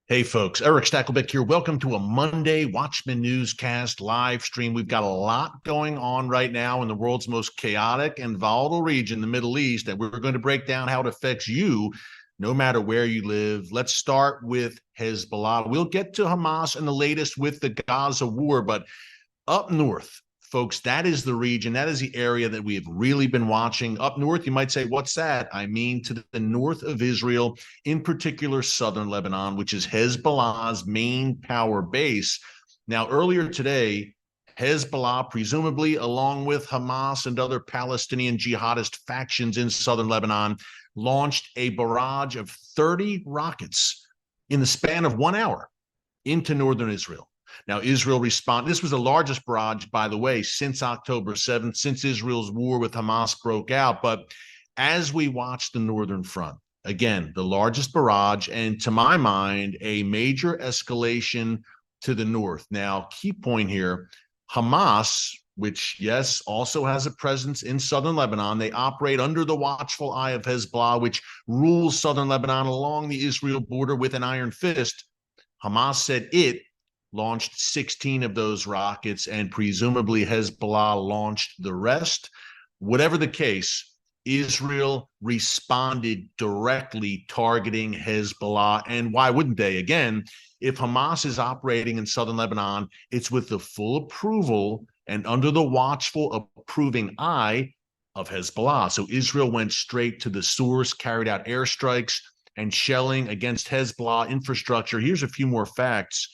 Hey folks, Eric Stakelbeck here. Welcome to a Monday Watchman Newscast live stream. We've got a lot going on right now in the world's most chaotic and volatile region, the Middle East, and we're going to break down how it affects you no matter where you live. Let's start with Hezbollah. We'll get to Hamas and the latest with the Gaza war, but up north, folks, that is the region, that is the area that we have really been watching. Up north, you might say, what's that? I mean, to the north of Israel, in particular, southern Lebanon, which is Hezbollah's main power base. Now, earlier today, Hezbollah, presumably along with Hamas and other Palestinian jihadist factions in southern Lebanon, launched a barrage of 30 rockets in the span of 1 hour into northern Israel. Now, Israel responded. This was the largest barrage, by the way, since October 7th, since Israel's war with Hamas broke out. But as we watch the northern front, again, the largest barrage, and to my mind, a major escalation to the north. Now, key point here, Hamas, which, yes, also has a presence in southern Lebanon, they operate under the watchful eye of Hezbollah, which rules southern Lebanon along the Israel border with an iron fist. Hamas said it launched 16 of those rockets, and presumably Hezbollah launched the rest. Whatever the case, Israel responded directly targeting Hezbollah. And why wouldn't they? Again, if Hamas is operating in southern Lebanon, it's with the full approval and under the watchful, approving eye of Hezbollah. So Israel went straight to the source, carried out airstrikes and shelling against Hezbollah infrastructure. Here's a few more facts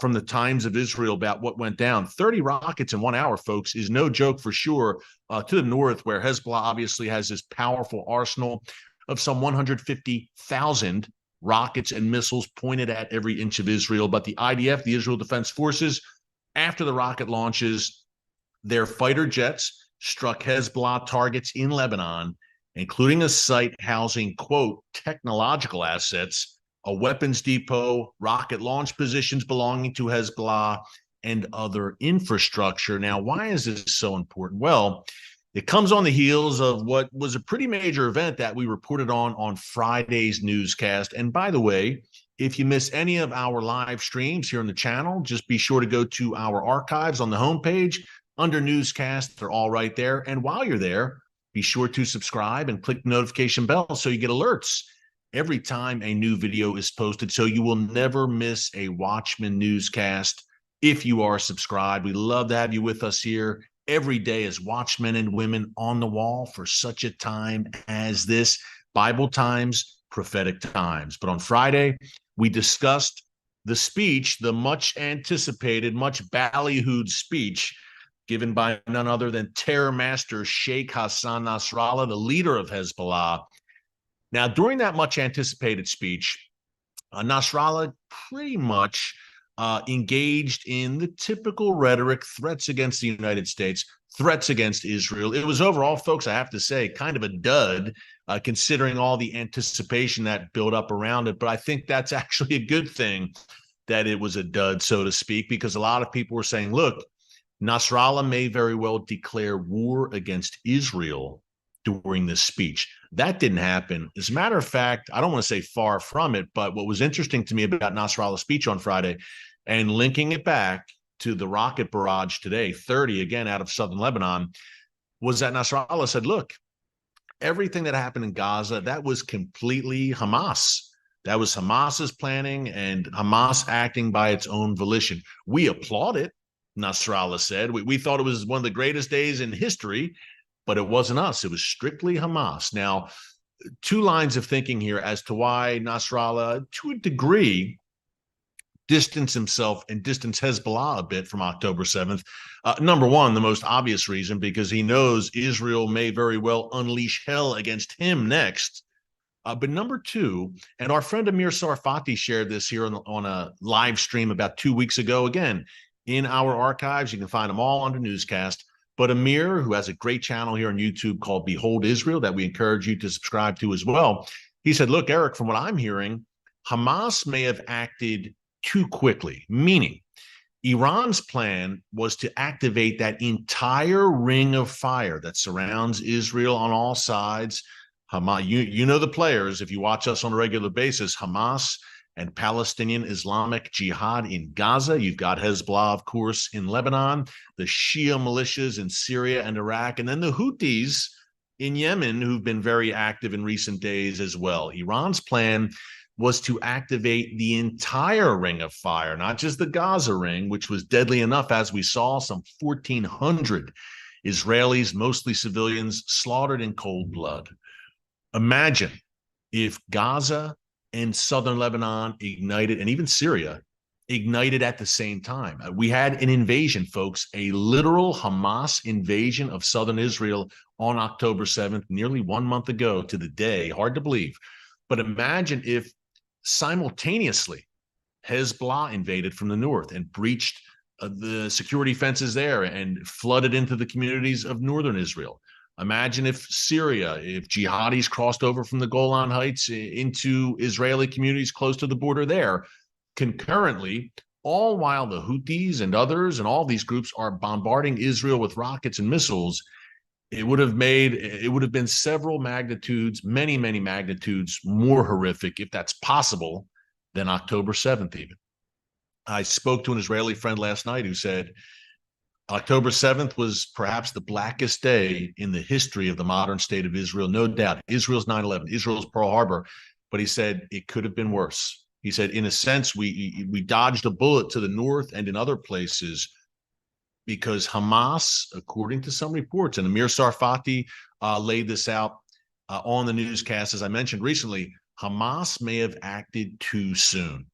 from the Times of Israel about what went down. 30 rockets in 1 hour, folks, is no joke for sure. To the north, where Hezbollah obviously has this powerful arsenal of some 150,000 rockets and missiles pointed at every inch of Israel. But the IDF, the Israel Defense Forces, after the rocket launches, their fighter jets struck Hezbollah targets in Lebanon, including a site housing, quote, technological assets, a weapons depot, rocket launch positions belonging to Hezbollah, and other infrastructure. Now, why is this so important? Well, it comes on the heels of what was a pretty major event that we reported on Friday's newscast. And by the way, if you miss any of our live streams here on the channel, just be sure to go to our archives on the homepage under newscast. They're all right there. And while you're there, be sure to subscribe and click the notification bell so you get alerts every time a new video is posted, so you will never miss a Watchman newscast if you are subscribed. We love to have you with us here every day as watchmen and women on the wall for such a time as this. Bible times, prophetic times. But on Friday, we discussed the speech, the much anticipated, much ballyhooed speech given by none other than terror master Sheikh Hassan Nasrallah, the leader of Hezbollah. Now, during that much anticipated speech, Nasrallah pretty much engaged in the typical rhetoric, threats against the United States, threats against Israel. It was overall, folks, I have to say, kind of a dud, considering all the anticipation that built up around it. But I think that's actually a good thing that it was a dud, so to speak, because a lot of people were saying, look, Nasrallah may very well declare war against Israel during this speech. That didn't happen. As a matter of fact, I don't want to say far from it, but what was interesting to me about Nasrallah's speech on Friday and linking it back to the rocket barrage today, 30 again out of southern Lebanon, was that Nasrallah said, look, everything that happened in Gaza, that was completely Hamas. That was Hamas's planning and Hamas acting by its own volition. We applaud it, Nasrallah said. We thought it was one of the greatest days in history, but it wasn't us. It was strictly Hamas. Now, two lines of thinking here as to why Nasrallah, to a degree, distance himself and distance Hezbollah a bit from October 7th. Number one, the most obvious reason, because he knows Israel may very well unleash hell against him next. But number two, and our friend Amir Sarfati shared this here on a live stream about 2 weeks ago. Again, in our archives, you can find them all under newscast. But Amir, who has a great channel here on YouTube called Behold Israel that we encourage you to subscribe to as well, he said, look, Eric, from what I'm hearing, Hamas may have acted too quickly, meaning Iran's plan was to activate that entire ring of fire that surrounds Israel on all sides. Hamas, you know the players, if you watch us on a regular basis, Hamas, and Palestinian Islamic Jihad in Gaza. You've got Hezbollah, of course, in Lebanon, the Shia militias in Syria and Iraq, and then the Houthis in Yemen, who've been very active in recent days as well. Iran's plan was to activate the entire ring of fire, not just the Gaza ring, which was deadly enough, as we saw, some 1,400 Israelis, mostly civilians, slaughtered in cold blood. Imagine if Gaza and southern Lebanon ignited, and even Syria ignited at the same time. We had an invasion, folks, a literal Hamas invasion of southern Israel on October 7th, nearly 1 month ago to the day. Hard to believe. But imagine if simultaneously Hezbollah invaded from the north and breached the security fences there and flooded into the communities of northern Israel. Imagine if Syria, if jihadis crossed over from the Golan Heights into Israeli communities close to the border there concurrently, all while the Houthis and others and all these groups are bombarding Israel with rockets and missiles. It would have been several magnitudes, many magnitudes more horrific, if that's possible, than October 7th even. I spoke to an Israeli friend last night who said October 7th was perhaps the blackest day in the history of the modern state of Israel. No doubt. Israel's 9/11, Israel's Pearl Harbor. But he said it could have been worse. He said, in a sense, we dodged a bullet to the north and in other places because Hamas, according to some reports, and Amir Sarfati laid this out on the newscast, as I mentioned recently, Hamas may have acted too soon.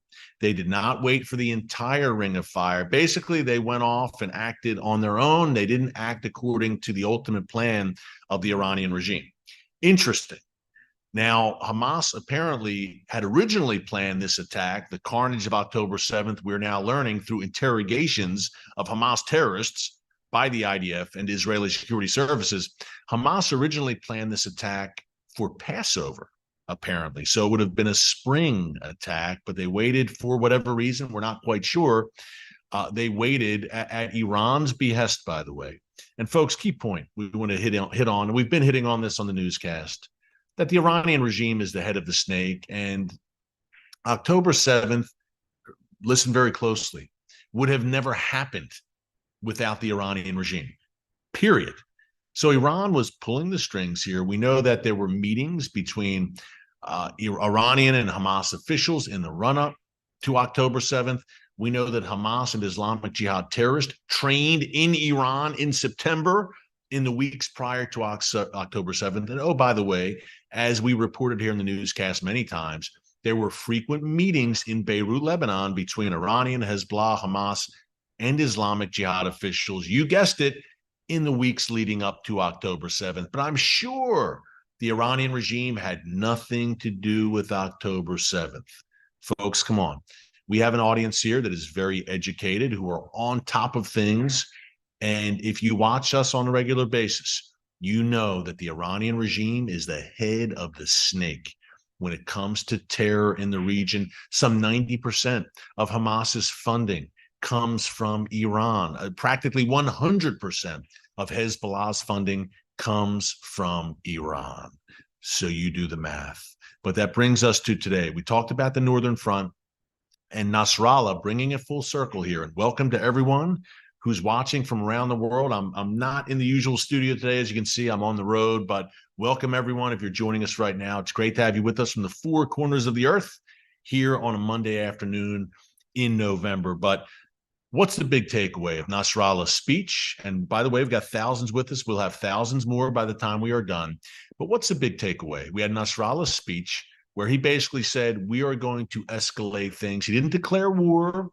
They did not wait for the entire ring of fire. Basically, they went off and acted on their own. They didn't act according to the ultimate plan of the Iranian regime. Interesting. Now, Hamas apparently had originally planned this attack, the carnage of October 7th. We're now learning through interrogations of Hamas terrorists by the IDF and Israeli security services. Hamas originally planned this attack for Passover, apparently. So it would have been a spring attack, but they waited for whatever reason. We're not quite sure. They waited at Iran's behest, by the way. And folks, key point we want to hit on, and we've been hitting on this on the newscast, that the Iranian regime is the head of the snake. And October 7th, listen very closely, would have never happened without the Iranian regime, period. So Iran was pulling the strings here. We know that there were meetings between Iranian and Hamas officials in the run-up to October 7th. We know that Hamas and Islamic Jihad terrorists trained in Iran in September, in the weeks prior to October 7th. And oh, by the way, as we reported here in the newscast many times, there were frequent meetings in Beirut, Lebanon, between Iranian, Hezbollah, Hamas, and Islamic Jihad officials. You guessed it, in the weeks leading up to October 7th. But I'm sure the Iranian regime had nothing to do with October 7th. Folks, come on. We have an audience here that is very educated, who are on top of things. And if you watch us on a regular basis, you know that the Iranian regime is the head of the snake when it comes to terror in the region. Some 90% of Hamas's funding comes from Iran. Practically 100% of Hezbollah's funding comes from Iran. So you do the math. But that brings us to today. We talked about the Northern Front and Nasrallah, bringing it full circle here. And welcome to everyone who's watching from around the world. I'm not in the usual studio today. As you can see, I'm on the road, but welcome everyone if you're joining us right now. It's great to have you with us from the four corners of the earth here on a Monday afternoon in November. But what's the big takeaway of Nasrallah's speech? And by the way, we've got thousands with us. We'll have thousands more by the time we are done. But what's the big takeaway? We had Nasrallah's speech where he basically said, we are going to escalate things. He didn't declare war.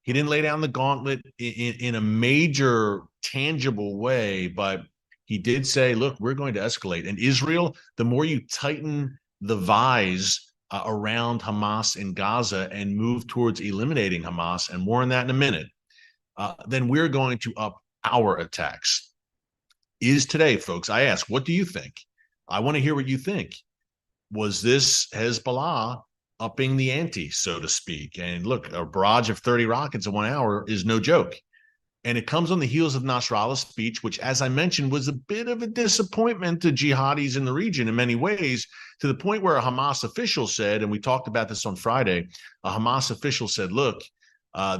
He didn't lay down the gauntlet in a major, tangible way, but he did say, look, we're going to escalate. And Israel, the more you tighten the vise around Hamas in Gaza and move towards eliminating Hamas, and more on that in a minute, then we're going to up our attacks. Is today, folks, I ask, what do you think? I want to hear what you think. Was this Hezbollah upping the ante, so to speak? And look, a barrage of 30 rockets in 1 hour is no joke. And it comes on the heels of Nasrallah's speech, which, as I mentioned, was a bit of a disappointment to jihadis in the region in many ways, to the point where a Hamas official said, and we talked about this on Friday, a Hamas official said, look,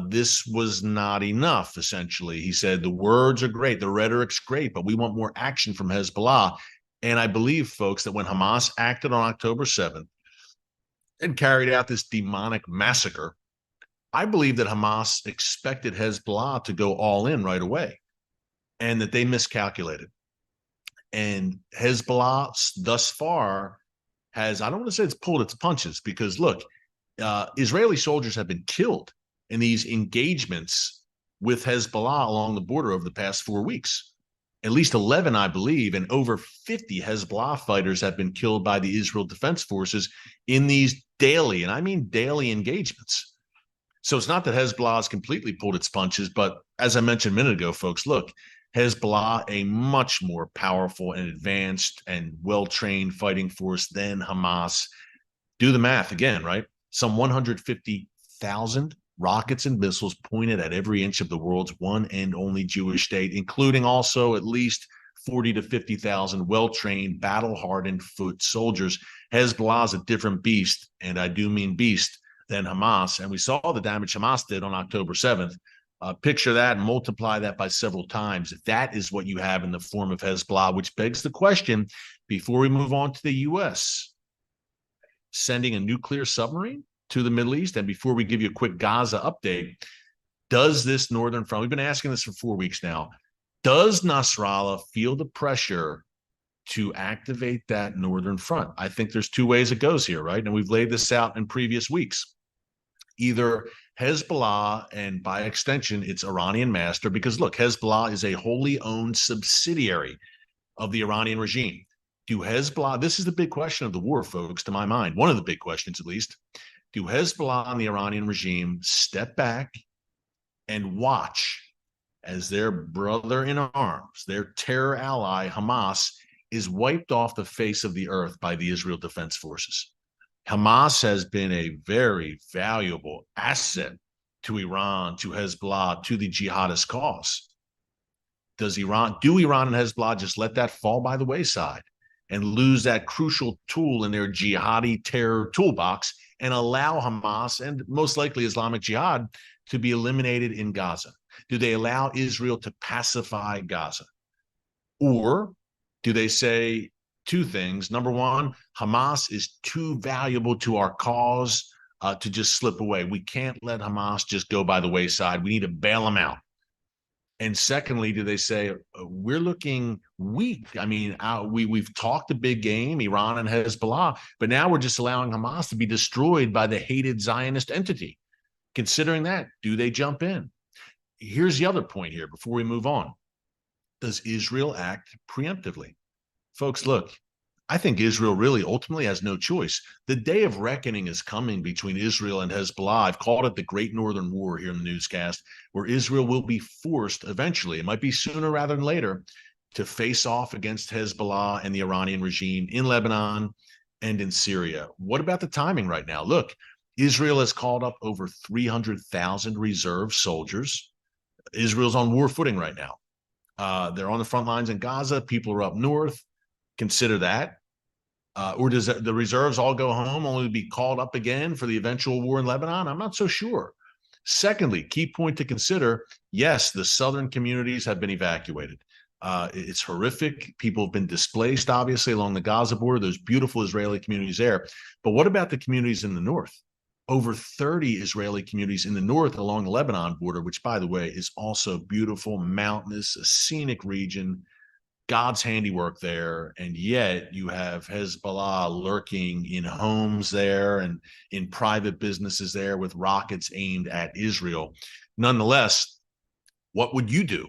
this was not enough, essentially. He said, the words are great, the rhetoric's great, but we want more action from Hezbollah. And I believe, folks, that when Hamas acted on October 7th and carried out this demonic massacre, I believe that Hamas expected Hezbollah to go all in right away and that they miscalculated. And Hezbollah thus far has, I don't want to say it's pulled its punches, because look, Israeli soldiers have been killed in these engagements with Hezbollah along the border over the past 4 weeks. At least 11, I believe, and over 50 Hezbollah fighters have been killed by the Israel Defense Forces in these daily, and I mean daily, engagements. So it's not that Hezbollah has completely pulled its punches, but as I mentioned a minute ago, folks, look, Hezbollah, a much more powerful and advanced and well-trained fighting force than Hamas. Do the math again, right? Some 150,000 rockets and missiles pointed at every inch of the world's one and only Jewish state, including also at least 40 to 50,000 well-trained, battle-hardened foot soldiers. Hezbollah is a different beast, and I do mean beast, than Hamas. And we saw the damage Hamas did on October 7th. Picture that and multiply that by several times. That is what you have in the form of Hezbollah, which begs the question, before we move on to the U.S., sending a nuclear submarine to the Middle East, and before we give you a quick Gaza update, does this northern front, we've been asking this for 4 weeks now, does Nasrallah feel the pressure to activate that northern front? I think there's two ways it goes here, right? And we've laid this out in previous weeks. Either Hezbollah, and by extension, its Iranian master, because look, Hezbollah is a wholly owned subsidiary of the Iranian regime. Do Hezbollah, this is the big question of the war, folks, to my mind, one of the big questions at least, do Hezbollah and the Iranian regime step back and watch as their brother in arms, their terror ally, Hamas, is wiped off the face of the earth by the Israel Defense Forces? Hamas has been a very valuable asset to Iran, to Hezbollah, to the jihadist cause. Do Iran and Hezbollah just let that fall by the wayside and lose that crucial tool in their jihadi terror toolbox and allow Hamas and most likely Islamic Jihad to be eliminated in Gaza? Do they allow Israel to pacify Gaza? Or do they say two things? Number one, Hamas is too valuable to our cause to just slip away. We can't let Hamas just go by the wayside. We need to bail them out. And secondly, do they say, we're looking weak? I mean, we've talked a big game, Iran and Hezbollah, but now we're just allowing Hamas to be destroyed by the hated Zionist entity. Considering that, do they jump in? Here's the other point here before we move on. Does Israel act preemptively? Folks, look, I think Israel really ultimately has no choice. The day of reckoning is coming between Israel and Hezbollah. I've called it the Great Northern War here in the newscast, where Israel will be forced eventually, it might be sooner rather than later, to face off against Hezbollah and the Iranian regime in Lebanon and in Syria. What about the timing right now? Look, Israel has called up over 300,000 reserve soldiers. Israel's on war footing right now. They're on the front lines in Gaza. People are up north. Consider that. Or does the reserves all go home only to be called up again for the eventual war in Lebanon? I'm not so sure. Secondly, key point to consider, yes, the southern communities have been evacuated. It's horrific. People have been displaced, obviously, along the Gaza border. There's beautiful Israeli communities there. But what about the communities in the north? Over 30 Israeli communities in the north along the Lebanon border, which, by the way, is also beautiful, mountainous, a scenic region. God's handiwork there, and yet you have Hezbollah lurking in homes there and in private businesses there with rockets aimed at Israel. Nonetheless, what would you do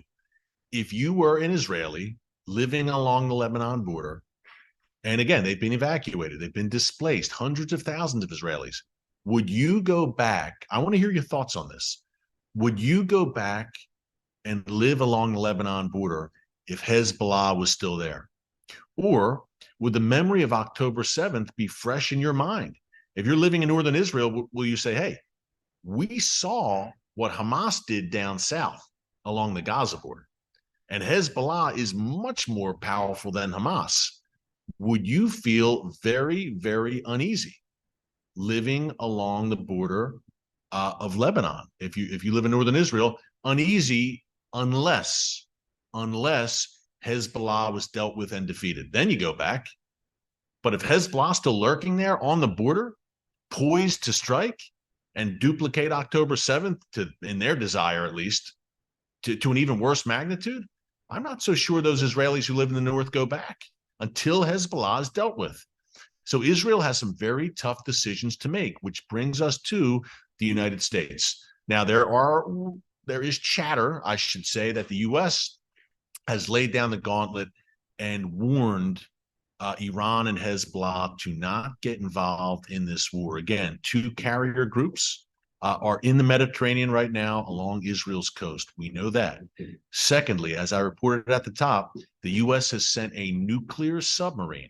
if you were an Israeli living along the Lebanon border? And again, they've been evacuated. They've been displaced, hundreds of thousands of Israelis. Would you go back? I want to hear your thoughts on this. Would you go back and live along the Lebanon border if Hezbollah was still there? Or would the memory of October 7th be fresh in your mind? If you're living in northern Israel, will you say, hey, we saw what Hamas did down south. along the Gaza border. And Hezbollah is much more powerful than Hamas. Would you feel very, very uneasy living along the border of Lebanon? If you live in northern Israel, uneasy unless Hezbollah was dealt with and defeated. Then you go back. But if Hezbollah still lurking there on the border, poised to strike and duplicate October 7th, in their desire at least, to an even worse magnitude, I'm not so sure those Israelis who live in the north go back until Hezbollah is dealt with. So Israel has some very tough decisions to make, which brings us to the United States. Now, there is chatter, I should say, that the U.S. has laid down the gauntlet and warned Iran and Hezbollah to not get involved in this war. Again, two carrier groups are in the Mediterranean right now along Israel's coast. We know that. Secondly, as I reported at the top, the U.S. has sent a nuclear submarine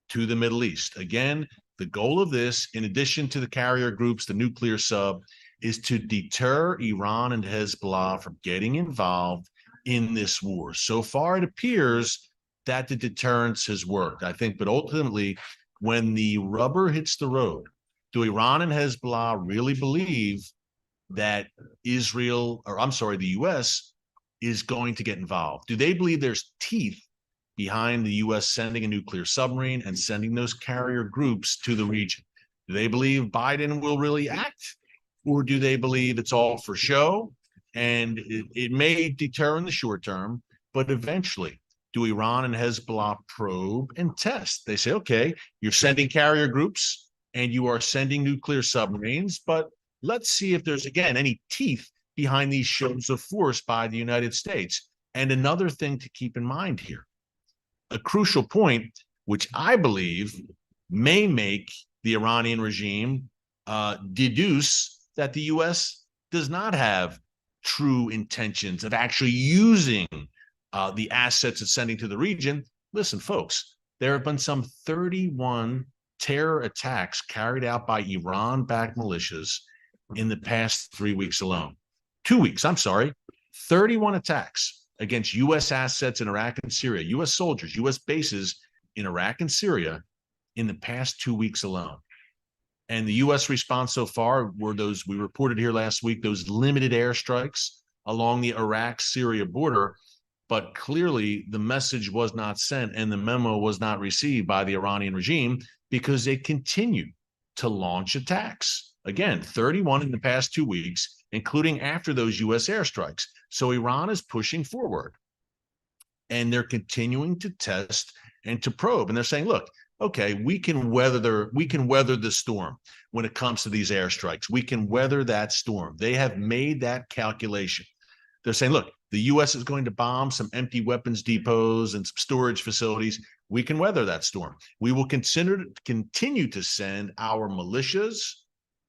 to the Middle East. Again, the goal of this, in addition to the carrier groups, the nuclear sub, is to deter Iran and Hezbollah from getting involved in this war. So far, it appears that the deterrence has worked, I think. But ultimately, when the rubber hits the road, do Iran and Hezbollah really believe that the U.S. is going to get involved? Do they believe there's teeth behind the U.S. sending a nuclear submarine and sending those carrier groups to the region? Do they believe Biden will really act? Or do they believe it's all for show and it may deter in the short term, but eventually do Iran and Hezbollah probe and test? They say, okay, you're sending carrier groups and you are sending nuclear submarines, but let's see if there's, again, any teeth behind these shows of force by the United States. And another thing to keep in mind here, a crucial point, which I believe may make the Iranian regime deduce that the U.S. does not have true intentions of actually using the assets it's sending to the region. Listen, folks, there have been some 31 terror attacks carried out by Iran-backed militias in the past 3 weeks alone. 2 weeks, I'm sorry. 31 attacks against U.S. assets in Iraq and Syria, U.S. soldiers, U.S. bases in Iraq and Syria in the past 2 weeks alone. And the U.S. response so far were those, we reported here last week, those limited airstrikes along the Iraq-Syria border. But clearly the message was not sent and the memo was not received by the Iranian regime because they continue to launch attacks. Again, 31 in the past 2 weeks, including after those U.S. airstrikes. So Iran is pushing forward and they're continuing to test and to probe. And they're saying, look, okay, we can weather the storm when it comes to these airstrikes. We can weather that storm. They have made that calculation. They're saying, look, the U.S. is going to bomb some empty weapons depots and some storage facilities. We can weather that storm. We will continue to send our militias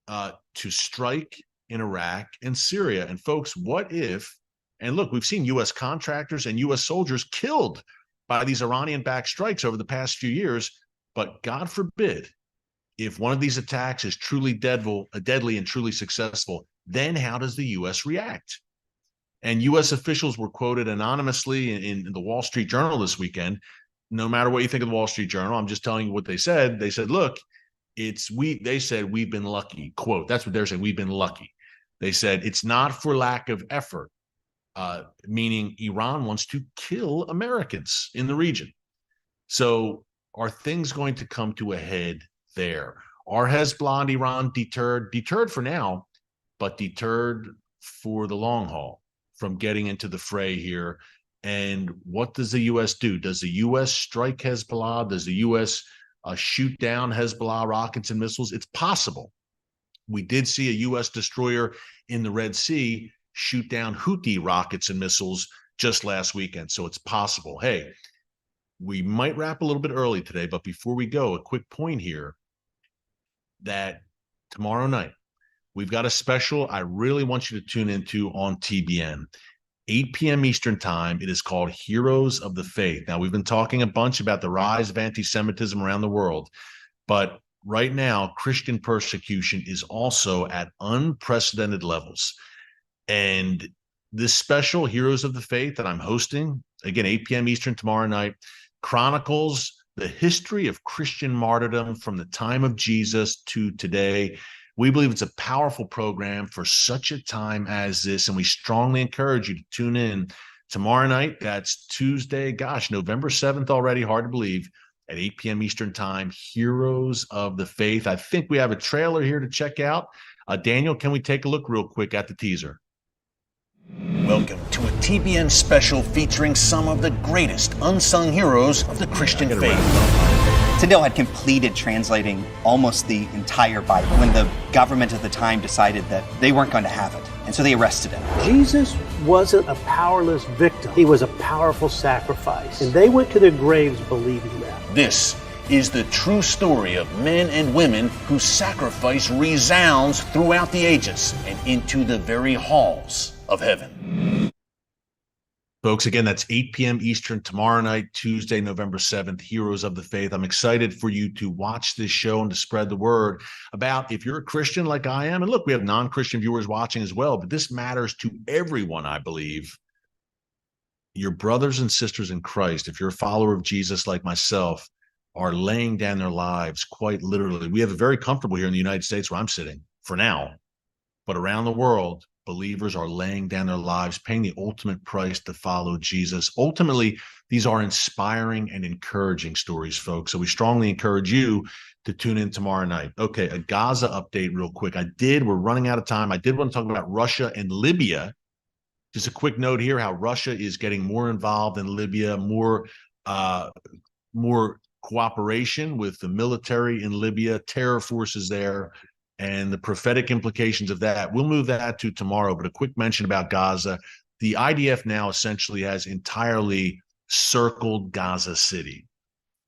to strike in Iraq and Syria. And folks, what if, and look, we've seen U.S. contractors and U.S. soldiers killed by these Iranian-backed strikes over the past few years. But God forbid, if one of these attacks is truly deadly and truly successful, then how does the U.S. react? And U.S. officials were quoted anonymously in the Wall Street Journal this weekend. No matter what you think of the Wall Street Journal, I'm just telling you what they said. They said, look, they said, we've been lucky. Quote, that's what they're saying. We've been lucky. They said, it's not for lack of effort, meaning Iran wants to kill Americans in the region. So are things going to come to a head there? Are Hezbollah and Iran deterred for now, but deterred for the long haul from getting into the fray here? And what does the U.S. do? Does the U.S. strike Hezbollah? Does the U.S. Shoot down Hezbollah rockets and missiles? It's possible. We did see a U.S. destroyer in the Red Sea shoot down Houthi rockets and missiles just last weekend. So it's possible. Hey, we might wrap a little bit early today, but before we go, a quick point here that tomorrow night, we've got a special I really want you to tune into on TBN. 8 p.m. Eastern time. It is called Heroes of the Faith. Now, we've been talking a bunch about the rise of anti-Semitism around the world, but right now, Christian persecution is also at unprecedented levels. And this special Heroes of the Faith that I'm hosting, again, 8 p.m. Eastern tomorrow night, chronicles the history of Christian martyrdom from the time of Jesus to today. We believe it's a powerful program for such a time as this, and we strongly encourage you to tune in tomorrow night. That's Tuesday, November 7th already, hard to believe, at 8 p.m. Eastern time, Heroes of the Faith. I think we have a trailer here to check out. Daniel, can we take a look real quick at the teaser? Welcome to a TBN special featuring some of the greatest unsung heroes of the Christian faith. Tyndale had completed translating almost the entire Bible when the government at the time decided that they weren't going to have it, and so they arrested him. Jesus wasn't a powerless victim. He was a powerful sacrifice, and they went to their graves believing that. This is the true story of men and women whose sacrifice resounds throughout the ages and into the very halls of heaven. Folks, again, that's 8 p.m. Eastern tomorrow night, Tuesday, November 7th, Heroes of the Faith. I'm excited for you to watch this show and to spread the word about, if you're a Christian like I am, and look, we have non-Christian viewers watching as well, but this matters to everyone, I believe. Your brothers and sisters in Christ, if you're a follower of Jesus like myself, are laying down their lives quite literally. We have it very comfortable here in the United States where I'm sitting for now, but around the world, believers are laying down their lives, paying the ultimate price to follow Jesus. Ultimately, these are inspiring and encouraging stories, folks. So we strongly encourage you to tune in tomorrow night. Okay, a Gaza update real quick. We're running out of time. I did want to talk about Russia and Libya. Just a quick note here, how Russia is getting more involved in Libya, more cooperation with the military in Libya, terror forces there, and the prophetic implications of that. We'll move that to tomorrow, but a quick mention about Gaza. The IDF now essentially has entirely circled Gaza City.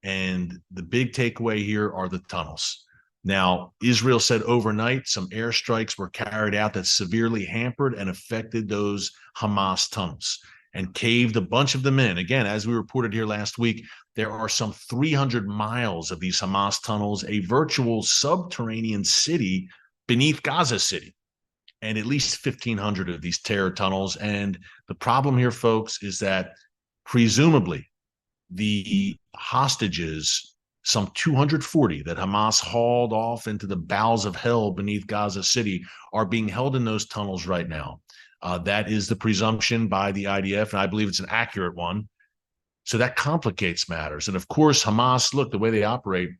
And the big takeaway here are the tunnels. Now, Israel said overnight some airstrikes were carried out that severely hampered and affected those Hamas tunnels and caved a bunch of them in. Again, as we reported here last week, there are some 300 miles of these Hamas tunnels, a virtual subterranean city beneath Gaza City, and at least 1,500 of these terror tunnels. And the problem here, folks, is that presumably the hostages, some 240 that Hamas hauled off into the bowels of hell beneath Gaza City, are being held in those tunnels right now. That is the presumption by the IDF, and I believe it's an accurate one. So that complicates matters. And of course, Hamas, look, the way they operate,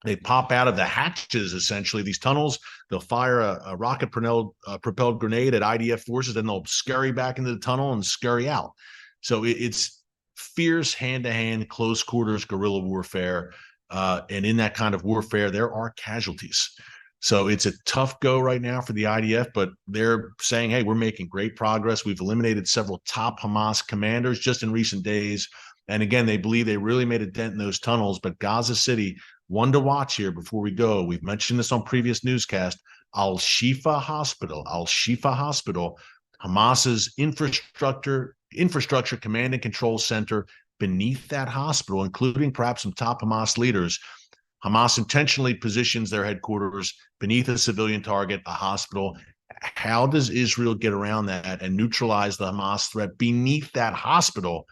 they pop out of the hatches, essentially, these tunnels. They'll fire a rocket-propelled grenade at IDF forces, then they'll scurry back into the tunnel and scurry out. So it's fierce hand-to-hand, close-quarters guerrilla warfare. And in that kind of warfare, there are casualties. So it's a tough go right now for the IDF, but they're saying, hey, we're making great progress. We've eliminated several top Hamas commanders just in recent days. And again, they believe they really made a dent in those tunnels. But Gaza City, one to watch here before we go. We've mentioned this on previous newscasts. Al-Shifa Hospital, Hamas's infrastructure command and control center beneath that hospital, including perhaps some top Hamas leaders. Hamas intentionally positions their headquarters beneath a civilian target, a hospital. How does Israel get around that and neutralize the Hamas threat beneath that hospital?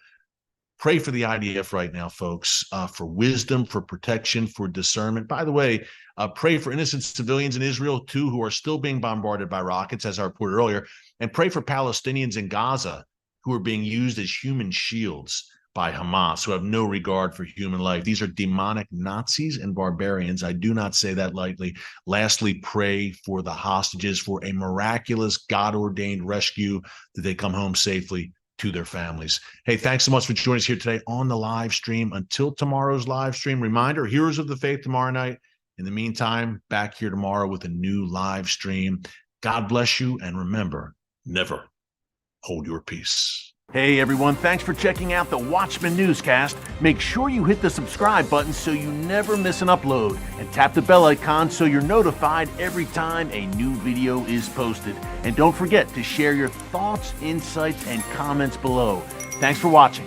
Pray for the IDF right now, folks, for wisdom, for protection, for discernment. By the way, pray for innocent civilians in Israel, too, who are still being bombarded by rockets, as I reported earlier. And pray for Palestinians in Gaza who are being used as human shields by Hamas, who have no regard for human life. These are demonic Nazis and barbarians. I do not say that lightly. Lastly, pray for the hostages, for a miraculous, God-ordained rescue, that they come home safely to their families. Hey, thanks so much for joining us here today on the live stream. Until tomorrow's live stream, reminder, Heroes of the Faith tomorrow night. In the meantime, back here tomorrow with a new live stream. God bless you, and remember, never hold your peace. Hey everyone, thanks for checking out the Watchman Newscast. Make sure you hit the subscribe button so you never miss an upload, and tap the bell icon so you're notified every time a new video is posted. And don't forget to share your thoughts, insights, and comments below. Thanks for watching.